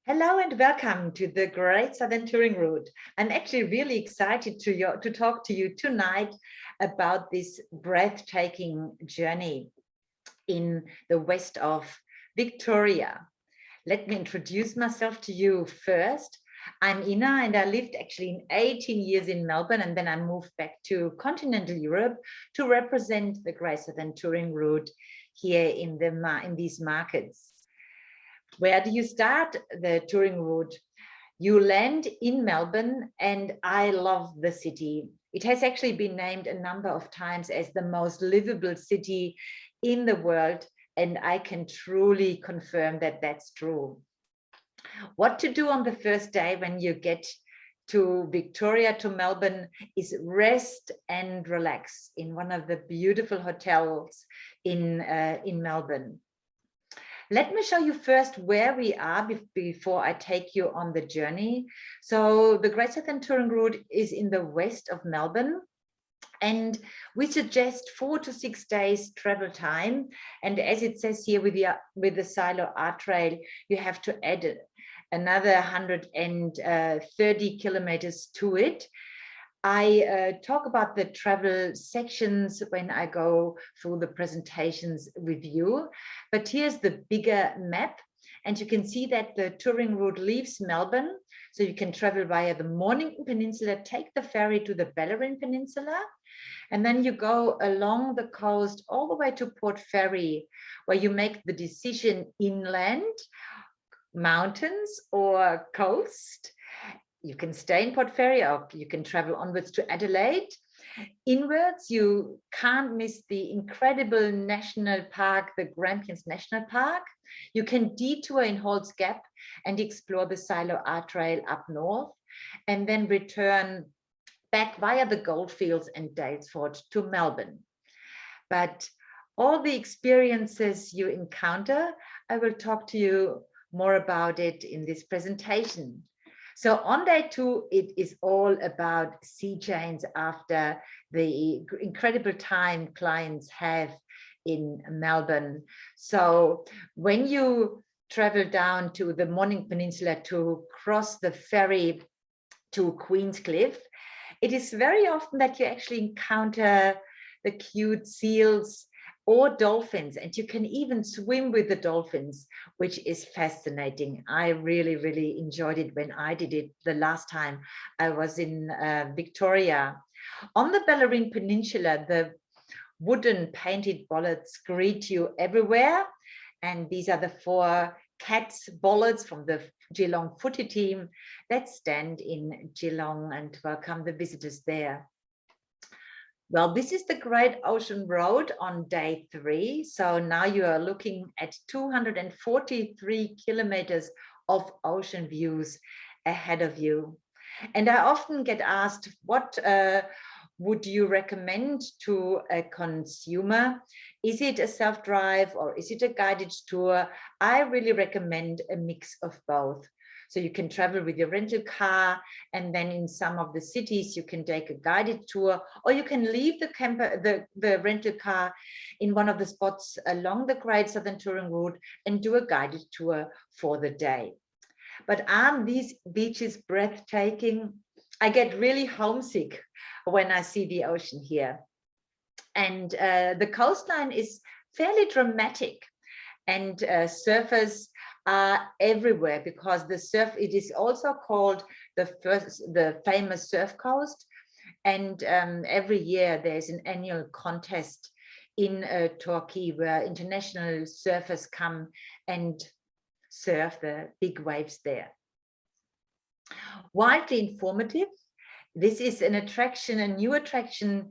Hello and welcome to the Great Southern Touring Route. I'm actually really excited to talk to you tonight about this breathtaking journey in the west of Victoria. Let me introduce myself to you first. I'm Ina and I lived actually 18 years in Melbourne, and then I moved back to continental Europe to represent the Great Southern Touring Route here in these markets. Where do you start the touring route? You land in Melbourne, and I love the city. It has actually been named a number of times as the most livable city in the world, and I can truly confirm that that's true. What to do on the first day when you get to Victoria, to Melbourne, is rest and relax in one of the beautiful hotels in Melbourne. Let me show you first where we are before I take you on the journey. So the Great Southern Touring Route is in the west of Melbourne, and we suggest 4 to 6 days travel time. And as it says here with the Silo Art Trail, you have to add another 130 kilometers to it. I talk about the travel sections when I go through the presentations with you, but here's the bigger map, and you can see that the touring route leaves Melbourne, so you can travel via the Mornington Peninsula, take the ferry to the Bellarine Peninsula, and then you go along the coast all the way to Port Fairy, where you make the decision inland, mountains or coast. You can stay in Port Fairy or you can travel onwards to Adelaide. Inwards, you can't miss the incredible national park, the Grampians National Park. You can detour in Halls Gap and explore the Silo Art Trail up north, and then return back via the Goldfields and Daylesford to Melbourne. But all the experiences you encounter, I will talk to you more about it in this presentation. So on day 2, it is all about sea change after the incredible time clients have in Melbourne. So when you travel down to the Mornington Peninsula to cross the ferry to Queenscliff, it is very often that you actually encounter the cute seals or dolphins, and you can even swim with the dolphins, which is fascinating. I really enjoyed it when I did it the last time I was in Victoria. On the Bellarine Peninsula, the wooden painted bollards greet you everywhere, and these are the 4 cats bollards from the Geelong footy team that stand in Geelong and welcome the visitors there. Well, this is the Great Ocean Road on day 3. So now you are looking at 243 kilometers of ocean views ahead of you. And I often get asked, what would you recommend to a consumer? Is it a self-drive or is it a guided tour? I really recommend a mix of both. So you can travel with your rental car, and then in some of the cities you can take a guided tour, or you can leave the rental car in one of the spots along the Great Southern Touring Route and do a guided tour for the day. But aren't these beaches breathtaking? I get really homesick when I see the ocean here. And the coastline is fairly dramatic, and surfers are everywhere because it is also called the famous surf coast. And every year there's an annual contest in Torquay where international surfers come and surf the big waves there. Widely informative. This is an attraction, a new attraction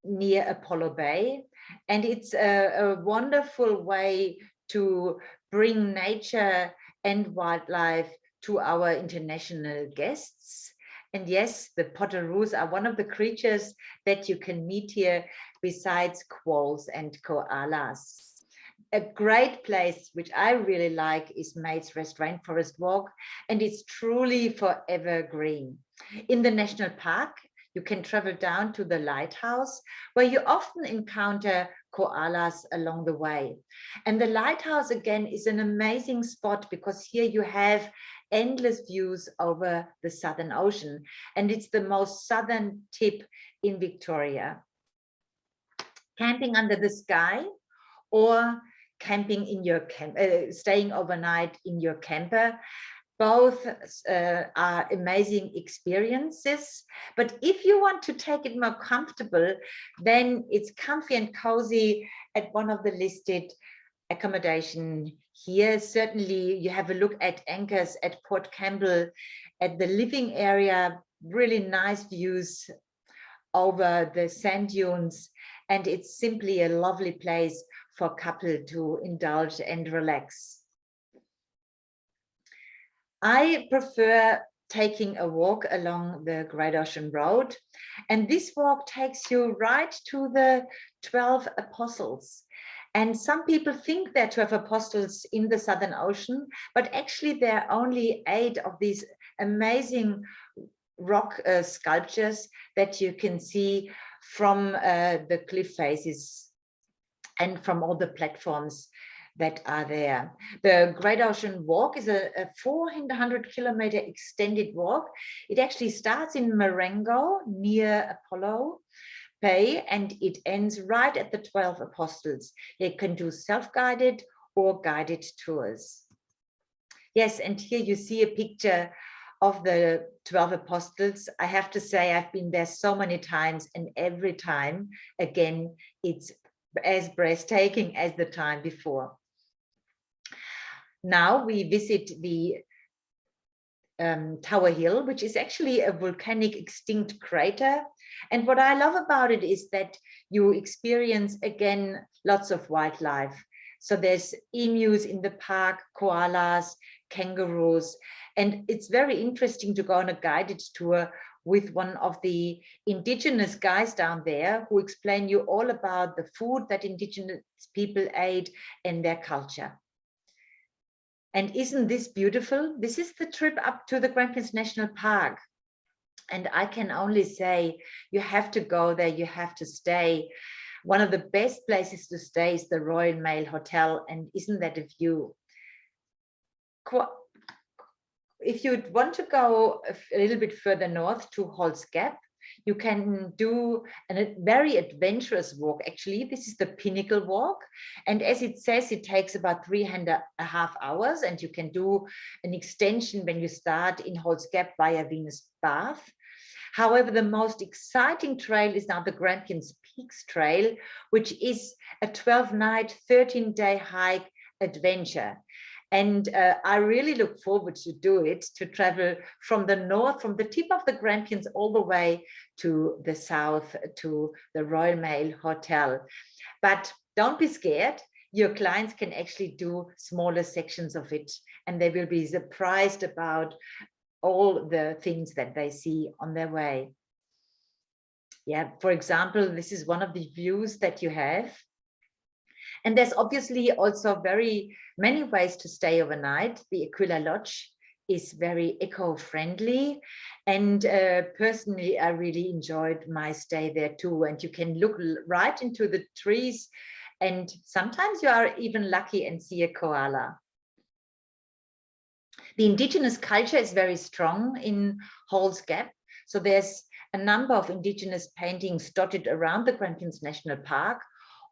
near Apollo Bay, and it's a wonderful way to bring nature and wildlife to our international guests. And yes, the potoroos are one of the creatures that you can meet here besides quolls and koalas. A great place, which I really like, is Maid's Rest Rainforest Walk, and it's truly forever green. In the national park, you can travel down to the lighthouse, where you often encounter koalas along the way. And the lighthouse, again, is an amazing spot because here you have endless views over the Southern Ocean. And it's the most southern tip in Victoria. Camping under the sky, or camping in your camp, staying overnight in your camper. Both are amazing experiences, but if you want to take it more comfortable, then it's comfy and cozy at one of the listed accommodation here. Certainly you have a look at Anchors, at Port Campbell, at the living area, really nice views over the sand dunes, and it's simply a lovely place for a couple to indulge and relax. I prefer taking a walk along the Great Ocean Road, and this walk takes you right to the 12 Apostles. And some people think there are 12 apostles in the Southern Ocean, but actually there are only 8 of these amazing rock sculptures that you can see from the cliff faces and from all the platforms that are there. The Great Ocean Walk is a 400-kilometer extended walk. It actually starts in Marengo near Apollo Bay, and it ends right at the 12 Apostles. You can do self-guided or guided tours. Yes, and here you see a picture of the 12 Apostles. I have to say, I've been there so many times, and every time, again, it's as breathtaking as the time before. Now we visit the Tower Hill, which is actually a volcanic extinct crater. And what I love about it is that you experience, again, lots of wildlife. So there's emus in the park, koalas, kangaroos, and it's very interesting to go on a guided tour with one of the indigenous guys down there who explain you all about the food that indigenous people ate and their culture. And isn't this beautiful? This is the trip up to the Grampians National Park. And I can only say, you have to go there, you have to stay. One of the best places to stay is the Royal Mail Hotel, and isn't that a view? If you want to go a little bit further north to Hall's Gap, you can do a very adventurous walk. Actually, this is the Pinnacle Walk. And as it says, it takes about 3.5 hours, and you can do an extension when you start in Hall's Gap via Venus Bath. However, the most exciting trail is now the Grampians Peaks Trail, which is a 12-night, 13-day hike adventure. And I really look forward to do it, to travel from the north, from the tip of the Grampians all the way to the south, to the Royal Mail Hotel. But don't be scared. Your clients can actually do smaller sections of it, and they will be surprised about all the things that they see on their way. Yeah, for example, this is one of the views that you have. And there's obviously also very many ways to stay overnight. The Aquila Lodge is very eco-friendly, and personally I really enjoyed my stay there too. And you can look right into the trees, and sometimes you are even lucky and see a koala. The indigenous culture is very strong in Hall's Gap. So there's a number of indigenous paintings dotted around the Grampians National Park,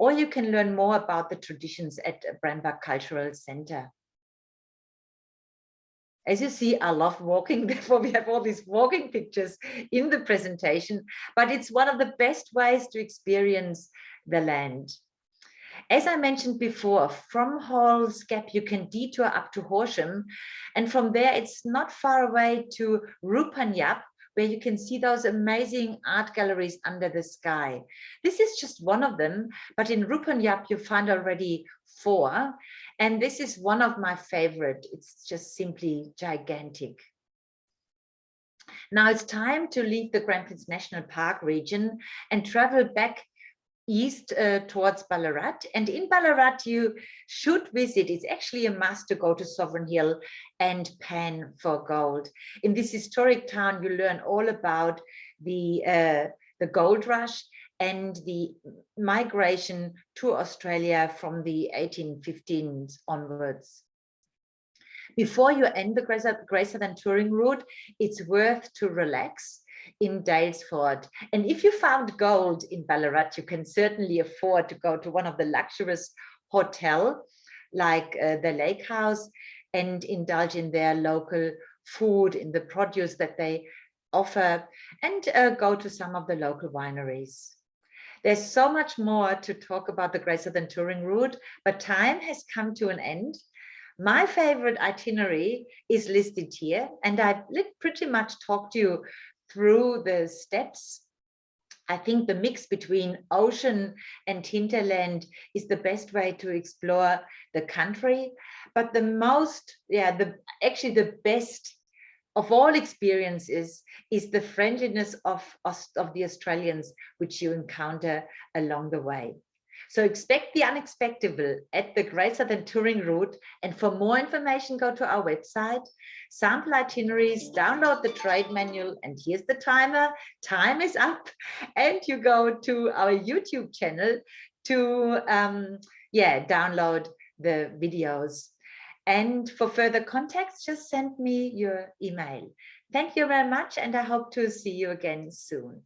or you can learn more about the traditions at Branbach Cultural Center. As you see, I love walking, therefore we have all these walking pictures in the presentation, but it's one of the best ways to experience the land. As I mentioned before, from Hall's Gap, you can detour up to Horsham, and from there it's not far away to Rupanyap, where you can see those amazing art galleries under the sky. This is just one of them, but in Rupanyap you find already 4, and this is one of my favorite. It's just simply gigantic. Now it's time to leave the Grampians National Park region and travel back east towards Ballarat. And in Ballarat you should visit, it's actually a must to go to Sovereign Hill and pan for gold. In this historic town you learn all about the gold rush and the migration to Australia from the 1815s onwards. Before you end the Great Southern Touring Route, it's worth to relax in Dalesford. And if you found gold in Ballarat, you can certainly afford to go to one of the luxurious hotel like the Lake House and indulge in their local food, in the produce that they offer, and go to some of the local wineries. There's so much more to talk about the Great Southern Touring Route, but time has come to an end. My favorite itinerary is listed here, and I've pretty much talked you through the steps. I think the mix between ocean and hinterland is the best way to explore the country. But the most, actually the best of all experiences is the friendliness of the Australians, which you encounter along the way. So expect the unexpected at the Great Southern Touring Route. And for more information, go to our website, sample itineraries, download the trade manual, and here's the timer. Time is up. And you go to our YouTube channel to download the videos. And for further contacts, just send me your email. Thank you very much, and I hope to see you again soon.